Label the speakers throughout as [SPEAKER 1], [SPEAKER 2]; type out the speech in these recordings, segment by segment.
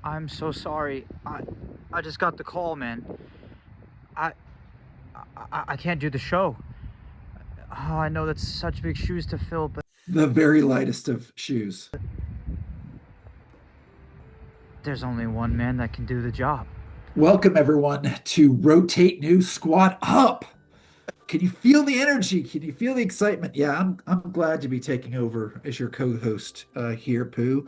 [SPEAKER 1] I'm so sorry. I just got the call, man. I I can't do the show. Oh, I know that's such big shoes to fill, but
[SPEAKER 2] The very lightest of shoes.
[SPEAKER 1] there's only one man that can do the job.
[SPEAKER 2] Welcome, everyone, to Rotate New Squat Up. Can you feel the energy? Can you feel the excitement? Yeah, I'm glad to be taking over as your co-host here, Pooh.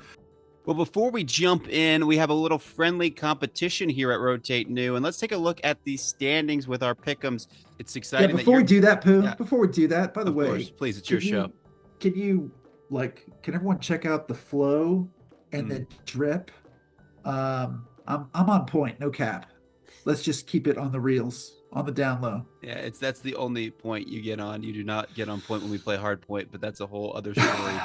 [SPEAKER 3] Well, before we jump in, we have a little friendly competition here at Rotate New, and let's take a look at the standings with our pick'ems. It's
[SPEAKER 2] Yeah,
[SPEAKER 3] exciting
[SPEAKER 2] before we do that, Pooh,
[SPEAKER 3] Yeah.
[SPEAKER 2] before we do that, by the
[SPEAKER 3] Of
[SPEAKER 2] way,
[SPEAKER 3] course, please, it's your show.
[SPEAKER 2] Can everyone check out the flow and the drip? I'm on point, no cap. Let's just keep it on the reels, on the down low.
[SPEAKER 3] Yeah, that's the only point you get on. You do not get on point when we play hard point, but that's a whole other story.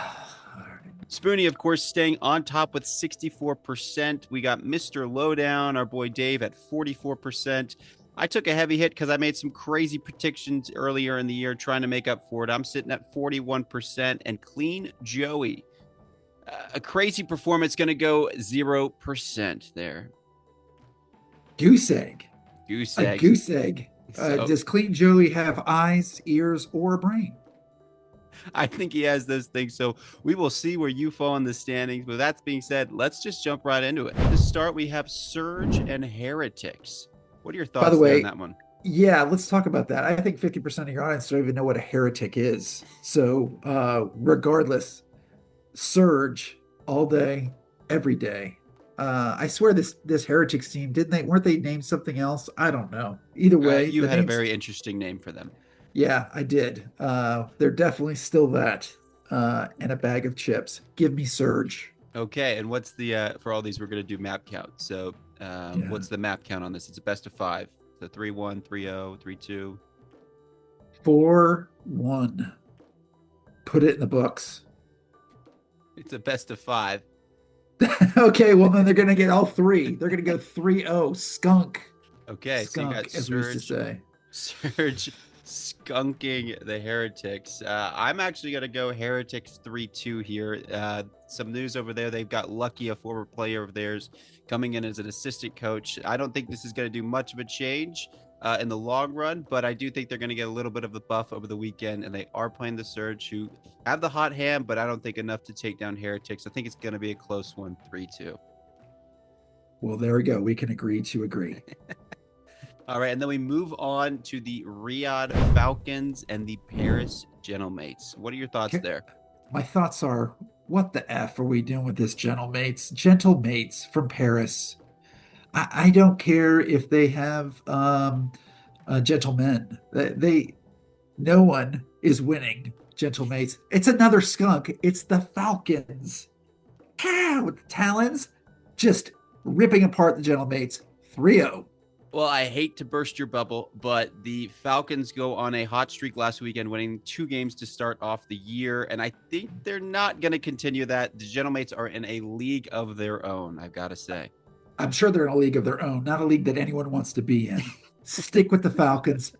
[SPEAKER 3] Spoony, of course, staying on top with 64%. We got Mr. Lowdown, our boy Dave, at 44%. I took a heavy hit because I made some crazy predictions earlier in the year trying to make up for it. I'm sitting at 41%. And Clean Joey, a crazy performance, going to go 0% there.
[SPEAKER 2] Goose egg.
[SPEAKER 3] Goose
[SPEAKER 2] A
[SPEAKER 3] egg.
[SPEAKER 2] goose egg.
[SPEAKER 3] So-
[SPEAKER 2] Does Clean Joey have eyes, ears, or a brain?
[SPEAKER 3] I think he has those things. So we will see where you fall in the standings. With that being said, let's just jump right into it. To start, we have Surge and Heretics. What are your thoughts
[SPEAKER 2] By the way,
[SPEAKER 3] on that one?
[SPEAKER 2] Yeah, let's talk about that. I think 50% of your audience don't even know what a heretic is. So, regardless, Surge all day, every day. I swear this Heretics team, weren't they named something else? I don't know. Either way,
[SPEAKER 3] You
[SPEAKER 2] the
[SPEAKER 3] had a
[SPEAKER 2] names-
[SPEAKER 3] very interesting name for them.
[SPEAKER 2] Yeah, I did. They're definitely still that. And a bag of chips. Give me Surge.
[SPEAKER 3] Okay, and what's the for all these? We're going to do map count. So, what's the map count on this? It's a best of 5. So 3-1, 3-0, 3-2.
[SPEAKER 2] 4-1. Put it in the books.
[SPEAKER 3] It's a best of 5.
[SPEAKER 2] Okay, well then they're gonna get all 3. They're gonna go 3-0. Skunk.
[SPEAKER 3] Okay,
[SPEAKER 2] Skunk,
[SPEAKER 3] so you got
[SPEAKER 2] as we used to say.
[SPEAKER 3] Surge skunking the Heretics. I'm actually going to go Heretics 3-2 here. Some news over there. They've got Lucky, a former player of theirs, coming in as an assistant coach. I don't think this is going to do much of a change in the long run, but I do think they're going to get a little bit of the buff over the weekend, and they are playing the Surge, who have the hot hand, but I don't think enough to take down Heretics. I think it's going to be a close one, 3-2.
[SPEAKER 2] Well, there we go. We can agree to agree.
[SPEAKER 3] All right, and then we move on to the Riyadh Falcons and the Paris Gentlemates. What are your thoughts there?
[SPEAKER 2] My thoughts are, what the F are we doing with this Gentlemates from Paris? I don't care if they have gentlemen. No one is winning Gentlemates. It's another skunk. It's the Falcons. With the talons, just ripping apart the Gentlemates. 3-0.
[SPEAKER 3] Well, I hate to burst your bubble, but the Falcons go on a hot streak last weekend, winning 2 games to start off the year. And I think they're not going to continue that. The Gentlemates are in a league of their own, I've got to say.
[SPEAKER 2] I'm sure they're in a league of their own, not a league that anyone wants to be in. Stick with the Falcons.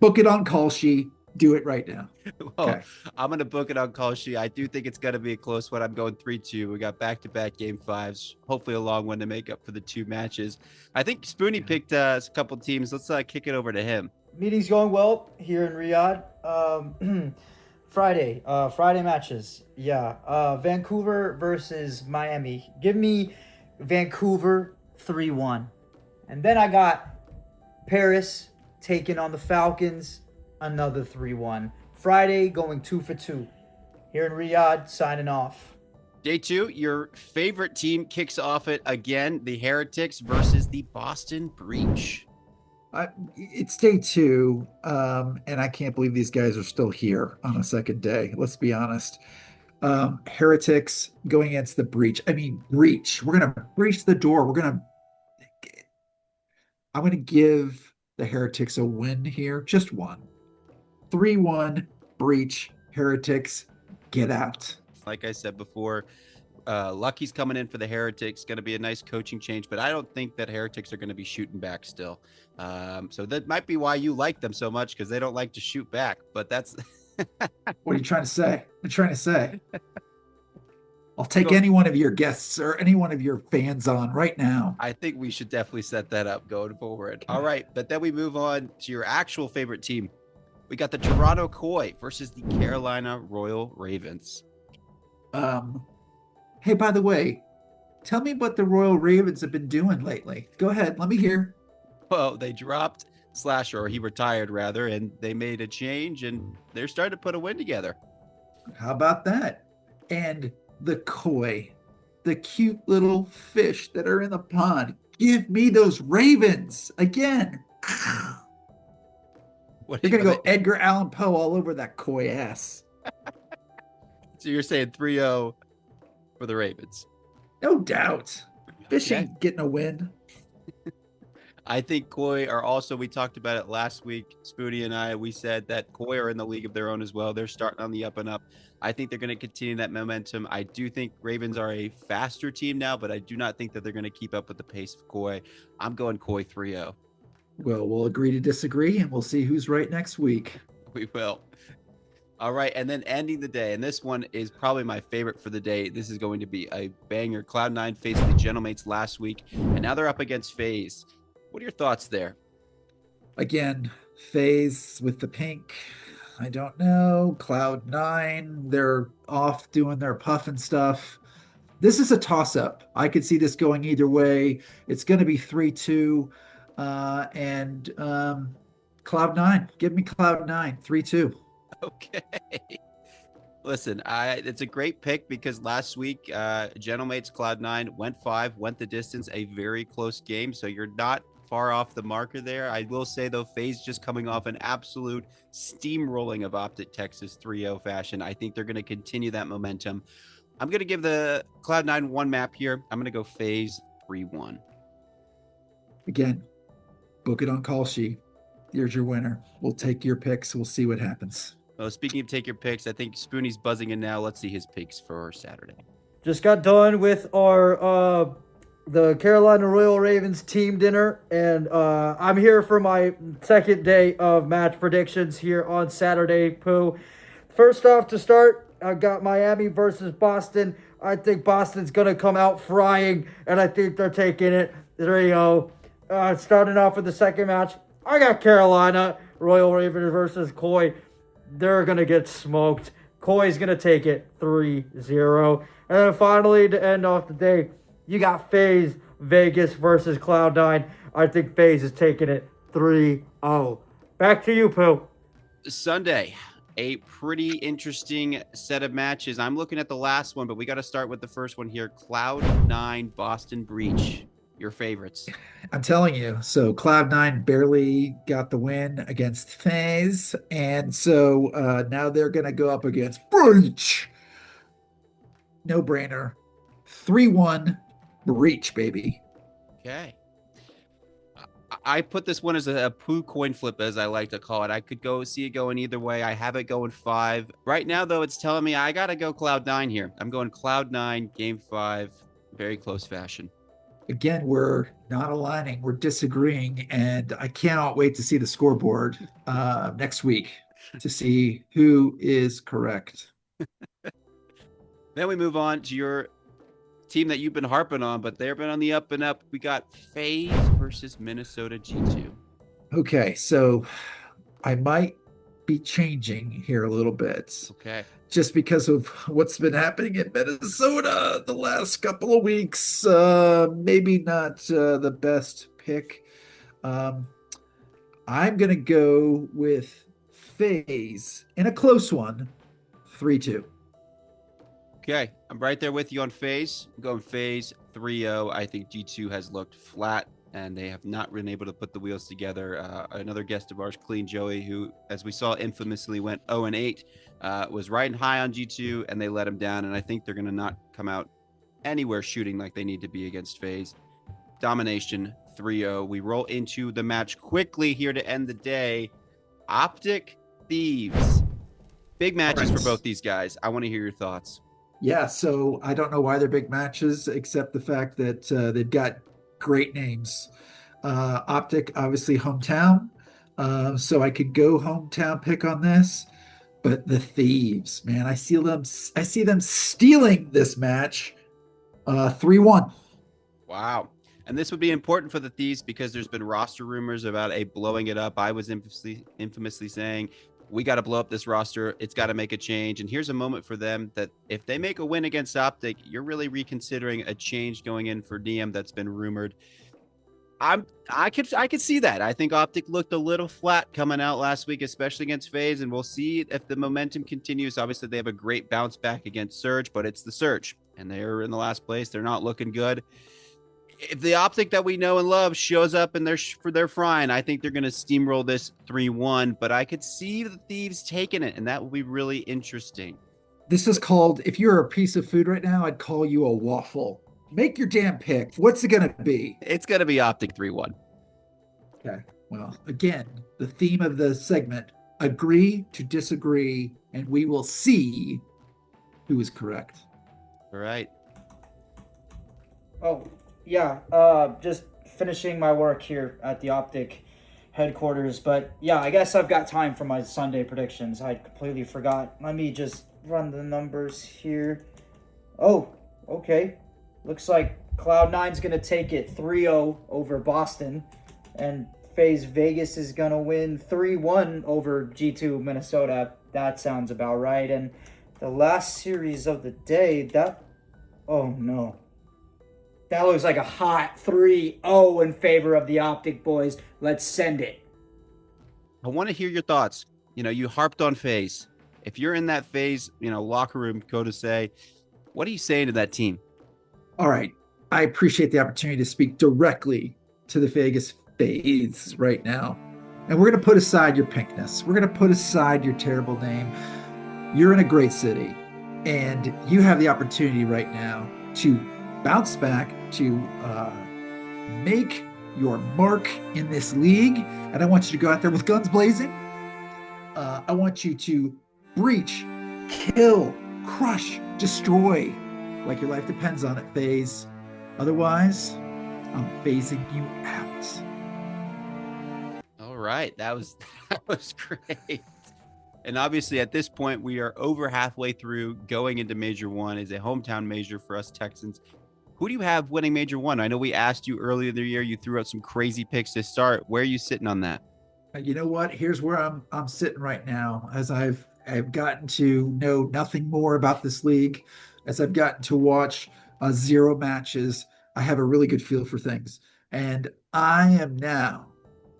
[SPEAKER 2] Book it on call sheet. Do it right now.
[SPEAKER 3] Well,
[SPEAKER 2] Okay.
[SPEAKER 3] I'm going to book it on call sheet. I do think it's going to be a close one. I'm going 3-2. We got back-to-back game 5s. Hopefully a long one to make up for the 2 matches. I think Spoony picked a couple teams. Let's kick it over to him.
[SPEAKER 4] Meeting's going well here in Riyadh. Friday matches. Yeah. Vancouver versus Miami. Give me Vancouver 3-1. And then I got Paris taking on the Falcons, another 3-1. Friday going 2 for 2. Here in Riyadh, signing off.
[SPEAKER 3] Day 2, your favorite team kicks off it again. The Heretics versus the Boston Breach.
[SPEAKER 2] It's day 2, and I can't believe these guys are still here on a second day. Let's be honest. Heretics going against the Breach. I mean, Breach. We're going to breach the door. I'm going to give the Heretics a win here. Just one. 3-1, Breach, Heretics, get out.
[SPEAKER 3] Like I said before, Lucky's coming in for the Heretics. Going to be a nice coaching change, but I don't think that Heretics are going to be shooting back still. So that might be why you like them so much, because they don't like to shoot back. But that's
[SPEAKER 2] What are you trying to say? I'm trying to say. I'll take any one of your guests or any one of your fans on right now.
[SPEAKER 3] I think we should definitely set that up going forward.
[SPEAKER 2] Okay.
[SPEAKER 3] All right, but then we move on to your actual favorite team. We got the Toronto Koi versus the Carolina Royal Ravens.
[SPEAKER 2] Hey, by the way, tell me what the Royal Ravens have been doing lately. Go ahead, let me hear.
[SPEAKER 3] Well, they dropped Slasher, or he retired rather, and they made a change, and they're starting to put a win together.
[SPEAKER 2] How about that? And the koi, the cute little fish that are in the pond. Give me those Ravens again.
[SPEAKER 3] What
[SPEAKER 2] You're
[SPEAKER 3] do
[SPEAKER 2] gonna
[SPEAKER 3] you-
[SPEAKER 2] go Edgar Allan Poe all over that koi ass.
[SPEAKER 3] So you're saying 3-0 for the Ravens?
[SPEAKER 2] No doubt. Fish
[SPEAKER 3] Okay.
[SPEAKER 2] ain't getting a win.
[SPEAKER 3] I think Koi are also, we talked about it last week, Spoony and I, we said that Koi are in the league of their own as well. They're starting on the up and up. I think they're going to continue that momentum. I do think Ravens are a faster team now, but I do not think that they're going to keep up with the pace of Koi. I'm going Koi 3-0.
[SPEAKER 2] Well, we'll agree to disagree and we'll see who's right next week.
[SPEAKER 3] We will. All right, and then ending the day, and this one is probably my favorite for the day. This is going to be a banger. Cloud9 faced the Gentlemates last week, and now they're up against FaZe. What are your thoughts there?
[SPEAKER 2] Again, FaZe with the pink. I don't know. Cloud9, they're off doing their puff and stuff. This is a toss-up. I could see this going either way. It's going to be 3-2. And Cloud9. Give me Cloud9. 3-2.
[SPEAKER 3] Okay. Listen, it's a great pick because last week, Gentlemates Cloud9 went 5, went the distance, a very close game. So you're not far off the marker there. I will say, though, FaZe just coming off an absolute steamrolling of Optic Texas 3-0 fashion. I think they're going to continue that momentum. I'm going to give the Cloud9 one map here. I'm going to go FaZe 3-1.
[SPEAKER 2] Again, book it on call sheet. Here's your winner. We'll take your picks. We'll see what happens.
[SPEAKER 3] Well, speaking of take your picks, I think Spoony's buzzing in now. Let's see his picks for Saturday.
[SPEAKER 4] Just got done with our the Carolina Royal Ravens team dinner, and I'm here for my second day of match predictions here on Saturday, Pooh. First off, to start, I got Miami versus Boston. I think Boston's going to come out frying, and I think they're taking it 3-0. Starting off with the second match, I got Carolina Royal Ravens versus Koi. They're going to get smoked. Koi's going to take it 3-0. And then finally, to end off the day, you got FaZe Vegas versus Cloud9. I think FaZe is taking it 3-0. Back to you, Pooh.
[SPEAKER 3] Sunday, a pretty interesting set of matches. I'm looking at the last one, but we got to start with the first one here. Cloud9 Boston Breach. Your favorites.
[SPEAKER 2] I'm telling you. So Cloud9 barely got the win against FaZe. And so now they're going to go up against Breach. No brainer. 3-1 Breach, baby.
[SPEAKER 3] Okay. I put this one as a Pooh coin flip, as I like to call it. I could go see it going either way. I have it going 5. Right now, though, it's telling me I got to go Cloud9 here. I'm going Cloud9, game 5, very close fashion.
[SPEAKER 2] Again, we're not aligning. We're disagreeing. And I cannot wait to see the scoreboard next week to see who is correct.
[SPEAKER 3] Then we move on to your team that you've been harping on, but they've been on the up and up. We got FaZe versus Minnesota G2.
[SPEAKER 2] Okay, so I might be changing here a little bit.
[SPEAKER 3] Okay.
[SPEAKER 2] Just because of what's been happening in Minnesota the last couple of weeks. Maybe not the best pick. I'm going to go with FaZe in a close one, 3-2.
[SPEAKER 3] Okay, I'm right there with you on FaZe. I'm going FaZe 3-0. I think G2 has looked flat, and they have not been able to put the wheels together. Another guest of ours, Clean Joey, who, as we saw, infamously went 0-8, was riding high on G2, and they let him down. And I think they're going to not come out anywhere shooting like they need to be against FaZe. Domination 3-0. We roll into the match quickly here to end the day. Optic Thieves. Big matches for both these guys. I want to hear your thoughts.
[SPEAKER 2] Yeah, so I don't know why they're big matches, except the fact that they've got great names. Optic, obviously hometown. So I could go hometown pick on this. but the Thieves, man, I see them stealing this match 3-1.
[SPEAKER 3] Wow. And this would be important for the Thieves because there's been roster rumors about a blowing it up. I was infamously saying, we got to blow up this roster. It's got to make a change. And here's a moment for them that if they make a win against Optic, you're really reconsidering a change going in for DM that's been rumored. I could see that. I think Optic looked a little flat coming out last week, especially against FaZe, and we'll see if the momentum continues. Obviously, they have a great bounce back against Surge, but it's the Surge, and they're in the last place. They're not looking good. If the Optic that we know and love shows up and they're frying, I think they're going to steamroll this 3-1. But I could see the Thieves taking it, and that will be really interesting.
[SPEAKER 2] This is called, if you're a piece of food right now, I'd call you a waffle. Make your damn pick. What's it going to be?
[SPEAKER 3] It's going to be Optic 3-1.
[SPEAKER 2] Okay. Well, again, the theme of the segment, agree to disagree, and we will see who is correct.
[SPEAKER 3] All right.
[SPEAKER 4] Oh, yeah. Just finishing my work here at the Optic headquarters. But yeah, I guess I've got time for my Sunday predictions. I completely forgot. Let me just run the numbers here. Oh, okay. Looks like Cloud9's going to take it 3-0 over Boston. And FaZe Vegas is going to win 3-1 over G2 Minnesota. That sounds about right. And the last series of the day, oh no. That looks like a hot 3-0 in favor of the Optic boys. Let's send it.
[SPEAKER 3] I want to hear your thoughts. You harped on FaZe. If you're in that FaZe, locker room, go to say, what are you saying to that team?
[SPEAKER 2] All right. I appreciate the opportunity to speak directly to the Vegas FaZe right now. And we're going to put aside your pinkness. We're going to put aside your terrible name. You're in a great city, and you have the opportunity right now to bounce back, to make your mark in this league. And I want you to go out there with guns blazing. I want you to breach, kill, crush, destroy, like your life depends on it, FaZe. Otherwise, I'm phasing you out.
[SPEAKER 3] All right. That was great. And obviously at this point, we are over halfway through going into Major 1. It's a hometown major for us Texans. Who do you have winning Major 1? I know we asked you earlier in the year. You threw out some crazy picks to start. Where are you sitting on that?
[SPEAKER 2] You know what? Here's where I'm sitting right now, as I've gotten to know nothing more about this league, as I've gotten to watch 0 matches. I have a really good feel for things, and I am now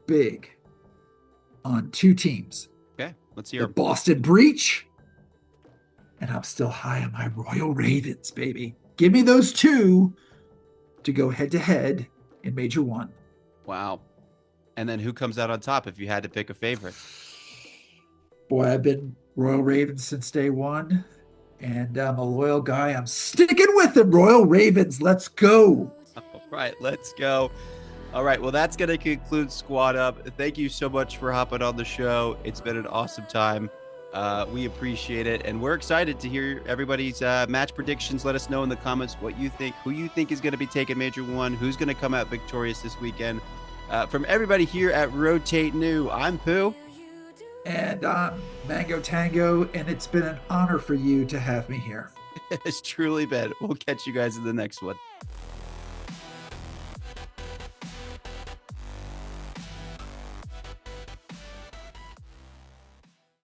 [SPEAKER 2] big on 2 teams.
[SPEAKER 3] Okay, let's hear
[SPEAKER 2] the Boston Breach, and I'm still high on my Royal Ravens, baby. Give me those 2 to go head to head in Major 1.
[SPEAKER 3] Wow. And then who comes out on top if you had to pick a favorite?
[SPEAKER 2] Boy, I've been Royal Ravens since day 1, and I'm a loyal guy. I'm sticking with them. Royal Ravens, let's go.
[SPEAKER 3] All right, let's go. All right, well, that's going to conclude Squad Up. Thank you so much for hopping on the show. It's been an awesome time. We appreciate it, and we're excited to hear everybody's match predictions. Let us know in the comments what you think, who you think is going to be taking Major 1, who's going to come out victorious this weekend. From everybody here at Rotate New, I'm Pooh.
[SPEAKER 2] And I'm Mangotango, and it's been an honor for you to have me here.
[SPEAKER 3] It's truly been. We'll catch you guys in the next one.